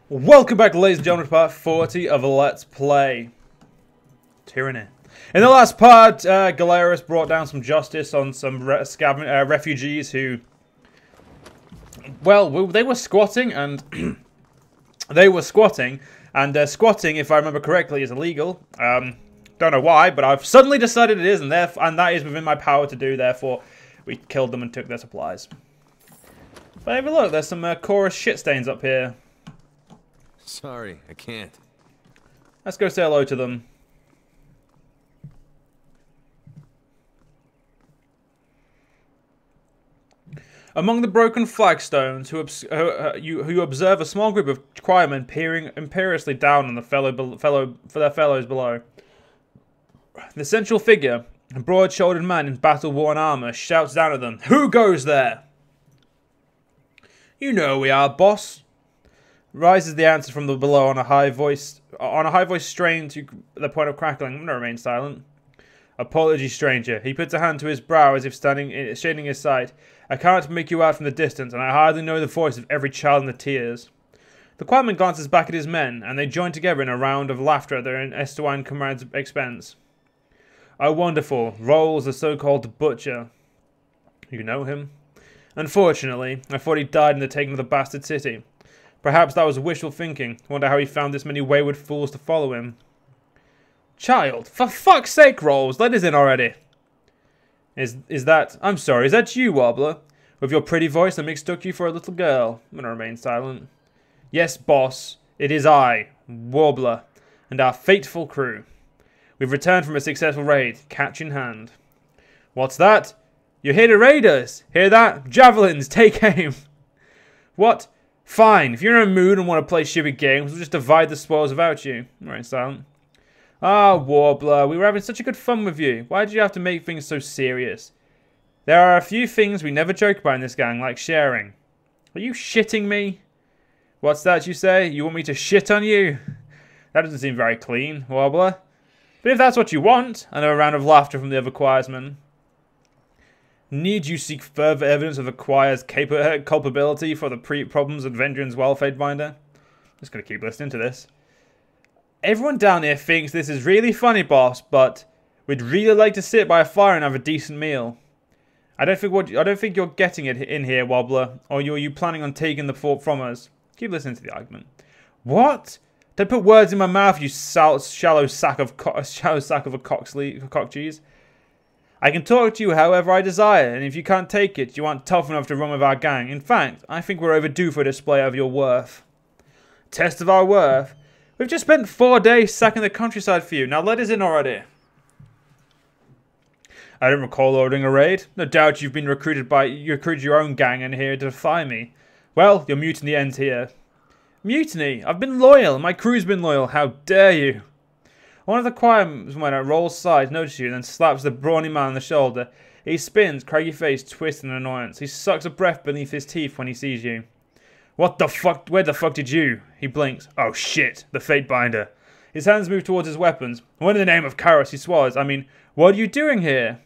Welcome back, ladies and gentlemen, to part 40 of Let's Play Tyranny. In the last part, Kyros brought down some justice on some refugees who, well, they were squatting, and squatting, if I remember correctly, is illegal. Don't know why, but I've suddenly decided it is, and that is within my power to do. Therefore, we killed them and took their supplies. But have a look, there's some chorus shit stains up here. Sorry, I can't. Let's go say hello to them. Among the broken flagstones, you observe a small group of choirmen peering imperiously down on their fellows below. The central figure, a broad-shouldered man in battle-worn armor, shouts down at them, "Who goes there?" "You know we are, boss." Rises the answer from the below on a high voice strained to the point of crackling. I'm gonna remain silent. "Apology, stranger." He puts a hand to his brow as if shading his sight. "I can't make you out from the distance, and I hardly know the voice of every child in the tears." The choirman glances back at his men, and they join together in a round of laughter at their Estuine comrade's expense. "Oh, wonderful," rolls the so-called butcher. "You know him?" "Unfortunately, I thought he died in the taking of the bastard city. Perhaps that was wishful thinking. Wonder how he found this many wayward fools to follow him." "Child, for fuck's sake, Rolls, let us in already." Is that... I'm sorry, is that you, Wobbler? With your pretty voice, I mistook you for a little girl." I'm gonna remain silent. "Yes, boss, it is I, Wobbler, and our fateful crew. We've returned from a successful raid, catch in hand." "What's that? You're here to raid us? Hear that? Javelins, take aim." "What? Fine, if you're in a mood and want to play shitty games, we'll just divide the spoils without you." I'm right, silent. "Ah, Warbler, we were having such a good fun with you. Why did you have to make things so serious? There are a few things we never joke about in this gang, like sharing." "Are you shitting me?" "What's that you say? You want me to shit on you?" That doesn't seem very clean, Warbler. "But if that's what you want," another round of laughter from the other choirsmen. "Need you seek further evidence of the choir's culpability for the problems at Vengeance fatebinder?" Just gonna keep listening to this. "Everyone down here thinks this is really funny, boss, but we'd really like to sit by a fire and have a decent meal. I don't think you're getting it in here, Wobbler, or are you planning on taking the fort from us?" Keep listening to the argument. "What? Don't put words in my mouth, you shallow sack of a cock cheese. I can talk to you however I desire, and if you can't take it, you aren't tough enough to run with our gang. In fact, I think we're overdue for a display of your worth." "Test of our worth? We've just spent 4 days sacking the countryside for you. Now let us in already." "I don't recall ordering a raid. No doubt you've been recruited your own gang in here to defy me. Well, your mutiny ends here." "Mutiny? I've been loyal. My crew's been loyal. How dare you?" One of the choirmen at Roll's side notices you, then slaps the brawny man on the shoulder. He spins, craggy face twists in annoyance. He sucks a breath beneath his teeth when he sees you. "What the fuck? Where the fuck did you?" He blinks. "Oh shit, the fatebinder." His hands move towards his weapons. "What in the name of Kyros?" He swallows. What are you doing here?"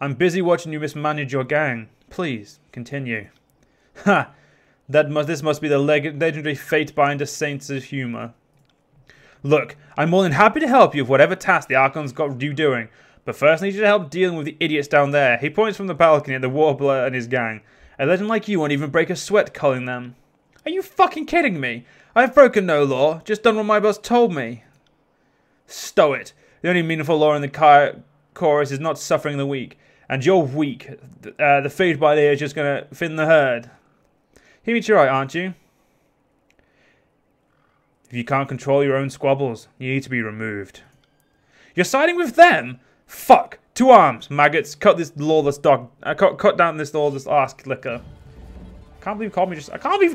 "I'm busy watching you mismanage your gang. Please, continue." "Ha! This must be the legendary fatebinder saint's humor. Look, I'm more than happy to help you with whatever task the Archon's got you doing, but first I need you to help dealing with the idiots down there." He points from the balcony at the Warbler and his gang. "A legend like you won't even break a sweat culling them." "Are you fucking kidding me? I've broken no law, just done what my boss told me." "Stow it. The only meaningful law in the chorus is not suffering the weak, and you're weak. The fatebinder is just gonna thin the herd. You're right, aren't you? If you can't control your own squabbles, you need to be removed." "You're siding with them? Fuck! To arms, maggots! Cut this lawless dog. Cut down this lawless ass licker." I can't believe he called me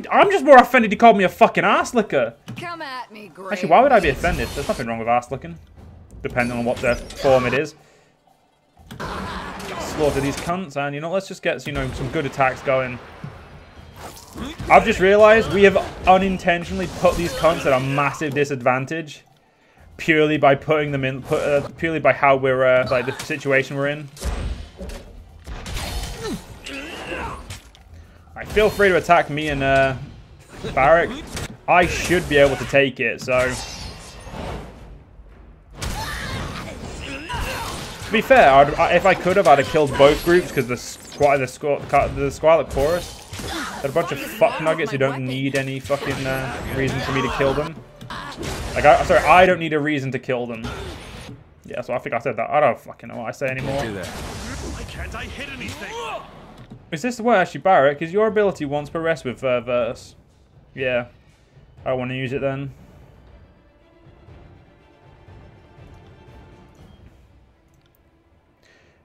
I'm just more offended he called me a fucking ass licker. Come at me, great. Actually, why would I be offended? There's nothing wrong with ass licking, depending on what their form it is. Slaughter these cunts, and let's just get some good attacks going. I've just realised we have unintentionally put these cunts at a massive disadvantage, purely by putting them in, purely by how we're like the situation we're in. I feel free to attack me and Barrack. I should be able to take it, so... To be fair, if I could have, I'd have killed both groups because the Scarlet Chorus, they're a bunch of fuck nuggets who don't need any fucking reason for me to kill them. Like, sorry, I don't need a reason to kill them. Yeah, so I think I said that. I don't fucking know what I say anymore. Why can't I hit anything? Is this the way actually, Barrack? Is your ability once per rest with verse? Yeah, I don't want to use it then.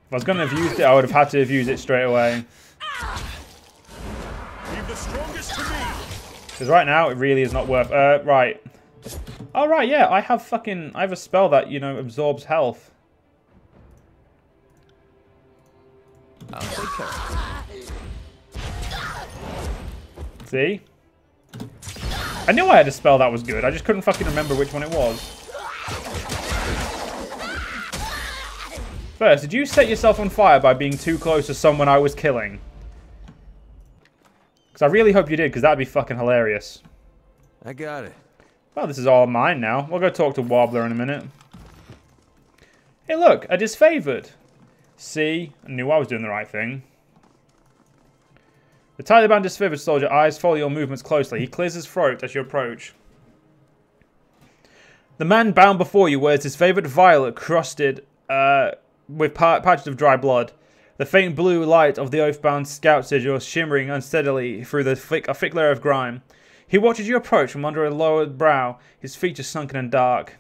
If I was going to have used it, I would have had to have used it straight away. Leave the strongest to me. Because right now, it really is not worth... right. Oh, right, yeah, I have a spell that, you know, absorbs health. I'll take care of it. See? I knew I had a spell that was good. I just couldn't fucking remember which one it was. First, did you set yourself on fire by being too close to someone I was killing? Because I really hope you did, because that'd be fucking hilarious. I got it. Well, this is all mine now. We'll go talk to Wobbler in a minute. Hey, look, a disfavored. See, I knew I was doing the right thing. The Taliban disfavored soldier eyes follow your movements closely. He clears his throat as you approach. The man bound before you wears his favorite violet crusted with patches of dry blood. The faint blue light of the oath-bound scout sigil shimmering unsteadily through a thick layer of grime. He watches you approach from under a lowered brow, his features sunken and dark.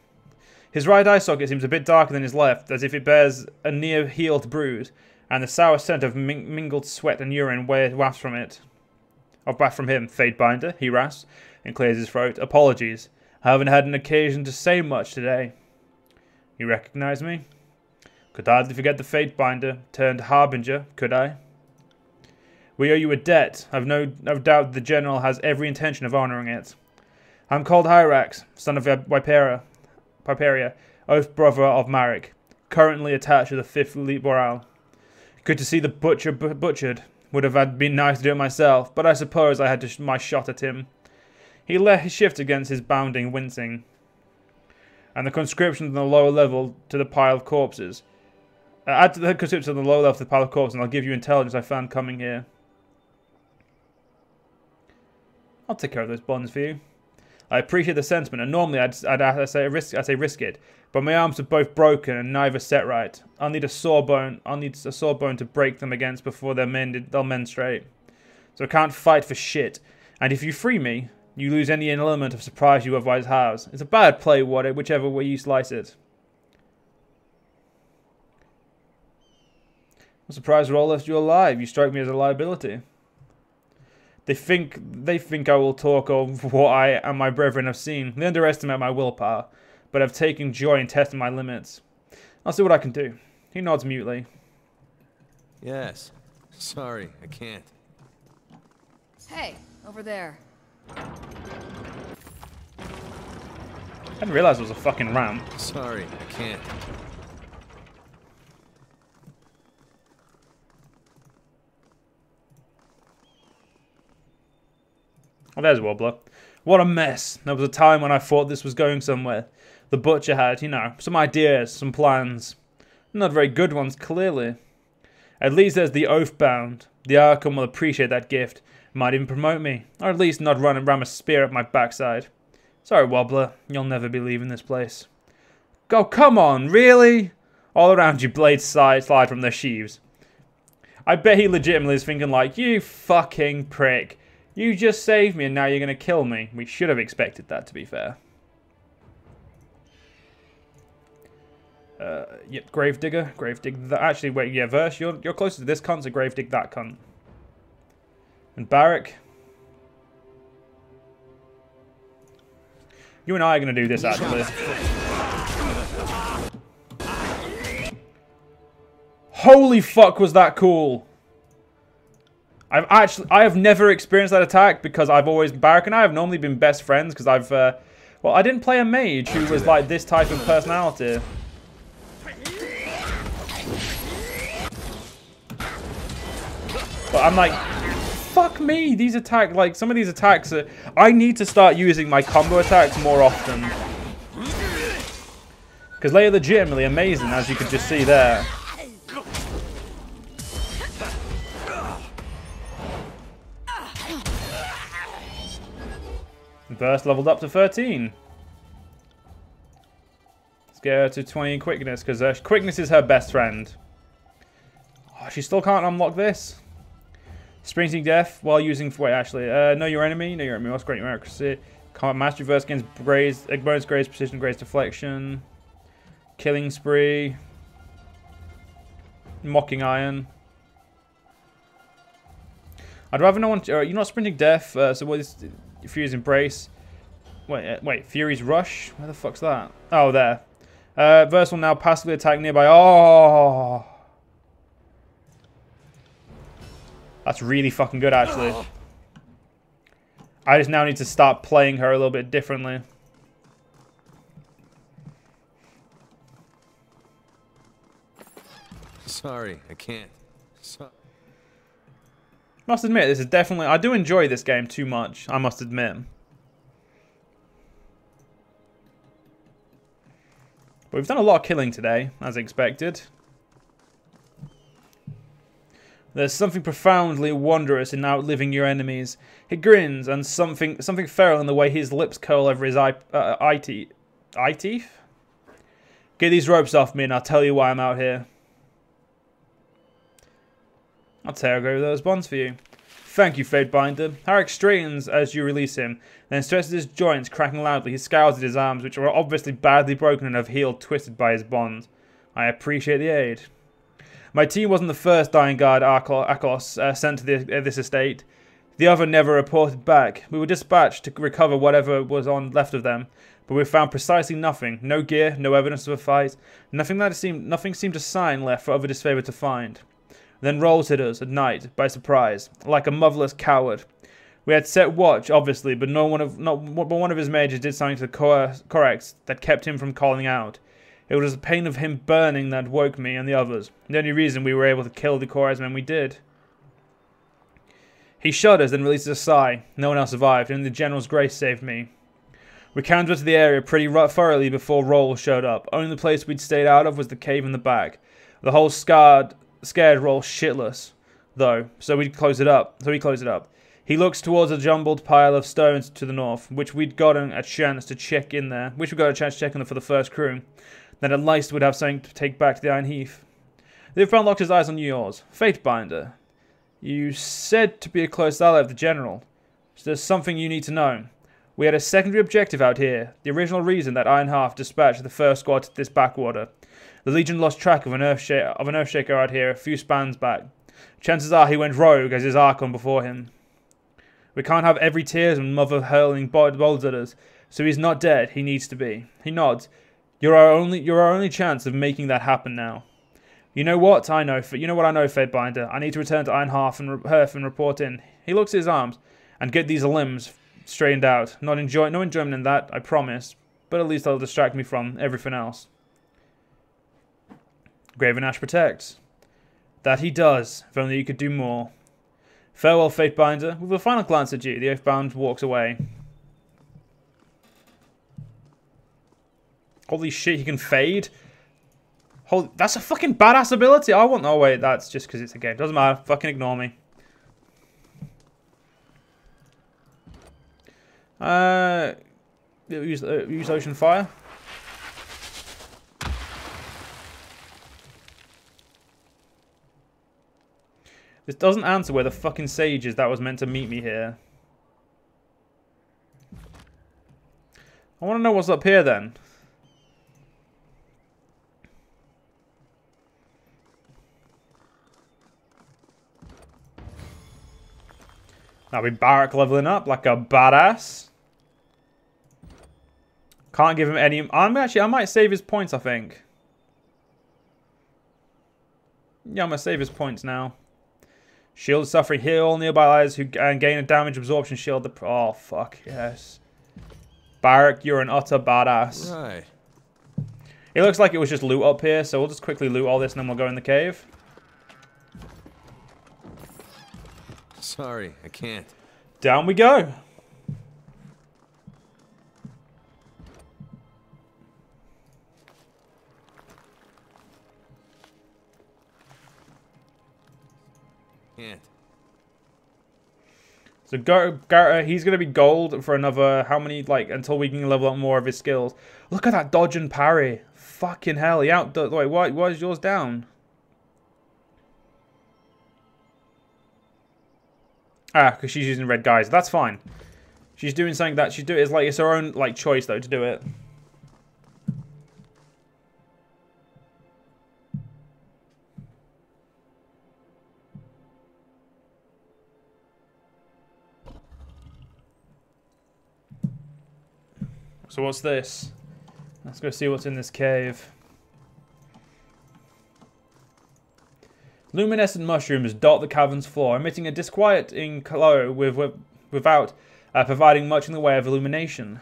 His right eye socket seems a bit darker than his left, as if it bears a near-healed bruise, and the sour scent of mingled sweat and urine wafts from it. Back from him, fatebinder, he rasps, and clears his throat. Apologies, I haven't had an occasion to say much today. You recognize me? Could hardly forget the fatebinder turned harbinger, could I? We owe you a debt. I've no doubt the general has every intention of honouring it. I'm called Hyrax, son of Viperia, oath brother of Marek, currently attached to the 5th Elite Morale. Good to see the butcher butchered. Would have been nice to do it myself, but I suppose I had my shot at him. He let his shift against his bounding, wincing. And the conscription on the lower level to the pile of corpses. Add to the conscription on the lower level to the pile of corpses, and I'll give you intelligence I found coming here. I'll take care of those bonds for you. I appreciate the sentiment, and normally I'd say risk it, but my arms are both broken and neither set right. I'll need a sore bone to break them against before they'll mend straight. So I can't fight for shit. And if you free me, you lose any element of surprise you otherwise have. It's a bad play, whichever way you slice it. I'm surprised we're all left you alive. You strike me as a liability. They think I will talk of what I and my brethren have seen. They underestimate my willpower, but have taken joy in testing my limits. I'll see what I can do. He nods mutely. Yes. Sorry, I can't. Hey, over there. I didn't realize it was a fucking ramp. Sorry, I can't. Oh, there's Wobbler. What a mess. There was a time when I thought this was going somewhere. The butcher had, you know, some ideas, some plans. Not very good ones, clearly. At least there's the Oathbound. The Archon will appreciate that gift. Might even promote me. Or at least not run and ram a spear up my backside. Sorry, Wobbler. You'll never be leaving this place. Go, come on, really? All around you blades slide from their sheaves. I bet he legitimately is thinking like, you fucking prick. You just saved me and now you're going to kill me. We should have expected that, to be fair. Yep, Gravedigger. Gravedigger. Actually, wait, yeah, Verse, you're closer to this cunt, so Gravedigger that cunt. And Barrack. You and I are going to do this, actually. Holy fuck, was that cool! I have never experienced that attack because Barrack and I have normally been best friends because well, I didn't play a mage who was like this type of personality. But I'm like, fuck me. These attack, like, some of these attacks are... I need to start using my combo attacks more often. Because they are legitimately amazing, as you could just see there. Burst leveled up to 13. Let's get her to 20 quickness, because quickness is her best friend. Oh, she still can't unlock this. Sprinting death while using... Wait, actually. Know your enemy. Know your enemy. What's great accuracy? Combat mastery verse against graze, bonus graze, precision, graze, deflection. Killing spree. Mocking iron. I'd rather no one... you're not sprinting death, so what is... Fury's Embrace. Wait, Fury's Rush? Where the fuck's that? Oh, there. Verse will now passively attack nearby. Oh! That's really fucking good, actually. I just now need to start playing her a little bit differently. Sorry, I can't. Must admit, this is definitely... I do enjoy this game too much, I must admit. But we've done a lot of killing today, as expected. There's something profoundly wondrous in outliving your enemies. He grins, and something feral in the way his lips curl over his eye teeth? Get these ropes off me and I'll tell you why I'm out here. I'll tear over those bonds for you. Thank you, fatebinder. Harrick straightens as you release him, then stretches his joints, cracking loudly. He scowls at his arms, which are obviously badly broken and have healed, twisted by his bonds. I appreciate the aid. My team wasn't the first dying guard Akos sent to this estate. The other never reported back. We were dispatched to recover whatever was left of them, but we found precisely nothing. No gear, no evidence of a fight. Nothing seemed a sign left for other disfavor to find. Then Rolls hit us at night by surprise, like a motherless coward. We had set watch, obviously, but one of his mages did something to the corrects that kept him from calling out. It was the pain of him burning that woke me and the others. The only reason we were able to kill the Korez men we did. He shudders, then releases a sigh. No one else survived, and the General's grace saved me. We canvassed the area pretty thoroughly before Roll showed up. Only the place we'd stayed out of was the cave in the back. The whole scared Roll shitless, though, so we closed it up. He looks towards a jumbled pile of stones to the north, which we'd gotten a chance to check in there. For the first crew. Then at least we'd have something to take back to the Iron Heath. The Ifban locked his eyes on yours. Fatebinder. You said to be a close ally of the General. So there's something you need to know. We had a secondary objective out here. The original reason that Ironheart dispatched the first squad to this backwater. The Legion lost track of an Earthshaker out here a few spans back. Chances are he went rogue as his Archon before him. We can't have every tearsman mother hurling bolts at us, so he's not dead. He needs to be. He nods. You're our only chance of making that happen now. You know what I know, Fatebinder. I need to return to Ironhearth and report in. He looks at his arms and get these limbs straightened out. No enjoyment in that, I promise. But at least that'll distract me from everything else. Graven Ash protects. That he does, if only you could do more. Farewell, Fatebinder. With a final glance at you, the Oathbound walks away. Holy shit, he can fade? That's a fucking badass ability. Oh wait, that's just because it's a game. Doesn't matter. Fucking ignore me. Use Ocean Fire. This doesn't answer where the fucking sage is that was meant to meet me here. I want to know what's up here then. Now we Barrack leveling up like a badass. Can't give him any... I might save his points, I think. Yeah, I'm going to save his points now. Shield suffering, heal all nearby allies who gain a damage absorption shield. Oh, fuck, yes. Barrack, you're an utter badass. Right. It looks like it was just loot up here, so we'll just quickly loot all this and then we'll go in the cave. Sorry, I can't. Down we go. Can't. So he's going to be gold for another, how many, like, until we can level up more of his skills. Look at that dodge and parry. Fucking hell, he wait, why is yours down? Ah, because she's using red guys. That's fine. She's doing something that she's doing. It's her own, like, choice, though, to do it. So what's this? Let's go see what's in this cave. Luminescent mushrooms dot the cavern's floor, emitting a disquieting glow without providing much in the way of illumination.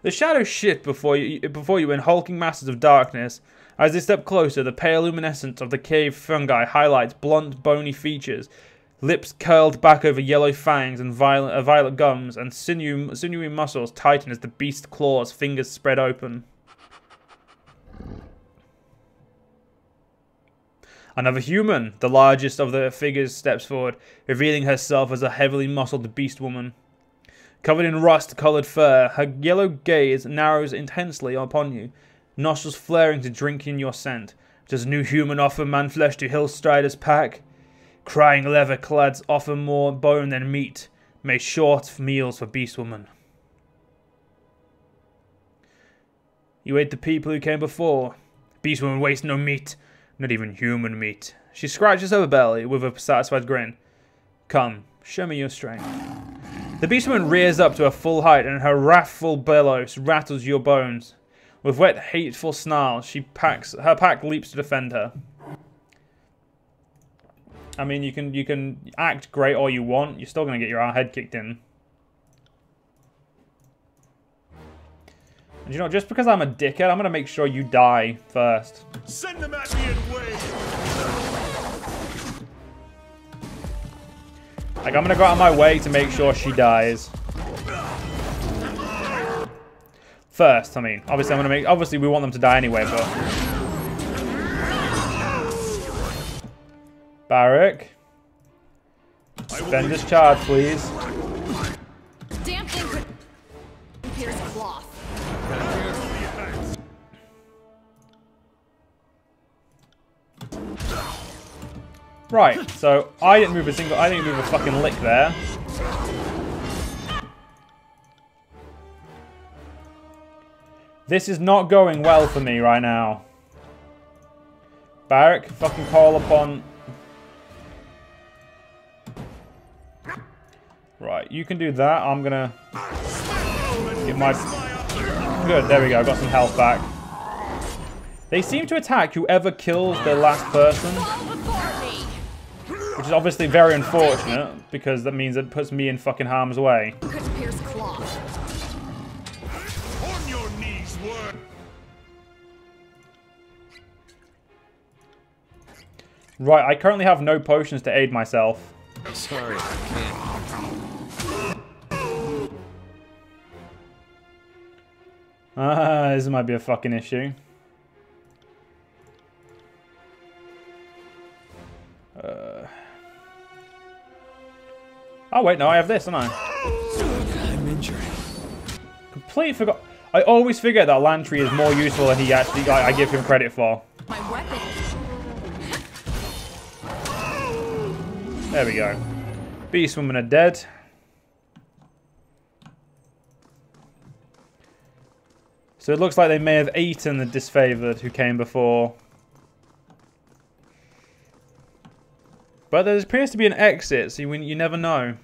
The shadows shift before you in hulking masses of darkness. As they step closer, the pale luminescence of the cave fungi highlights blunt, bony features, lips curled back over yellow fangs and violet gums, and sinewy muscles tighten as the beast's claws, fingers spread open. Another human, the largest of the figures, steps forward, revealing herself as a heavily muscled beast woman. Covered in rust-coloured fur, her yellow gaze narrows intensely upon you, nostrils flaring to drink in your scent. Does new human offer man-flesh to Hillstrider's pack? Crying leather-clads offer more bone than meat. May short meals for beast woman. You ate the people who came before. Beast woman wastes no meat. Not even human meat. She scratches her belly with a satisfied grin. Come, show me your strength. The beastwoman rears up to her full height, and her wrathful bellows rattles your bones. With wet, hateful snarls, her pack leaps to defend her. I mean, you can act great all you want. You're still gonna get your head kicked in. And you know, just because I'm a dickhead, I'm gonna make sure you die first. Send them at me and wait. Like, I'm gonna go out of my way to make sure she dies. First, I mean, obviously we want them to die anyway, but Barrack, spend this charge, please. Damn thing could pierce cloth. Right, so I didn't move a fucking lick there. This is not going well for me right now. Barrack, fucking call upon... Right, you can do that. I'm gonna get my... Good, there we go. Got some health back. They seem to attack whoever kills the last person. Which is obviously very unfortunate, because that means it puts me in fucking harm's way. On your knees, worm. Right, I currently have no potions to aid myself. Sorry, I can't. This might be a fucking issue. Oh wait, no, I have this, don't I? I'm injured. Completely forgot. I always figure that Lantry is more useful than he actually, I give him credit for. My weapon. There we go. Beast women are dead. So it looks like they may have eaten the disfavored who came before. But there appears to be an exit, so you never know.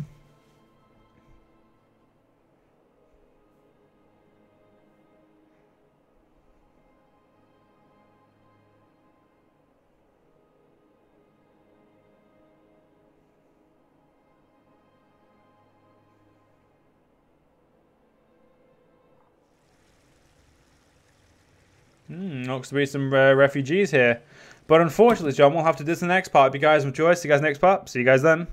Looks to be some refugees here. But unfortunately, John, we'll have to do this in the next part. If you guys enjoy, see you guys next part. See you guys then.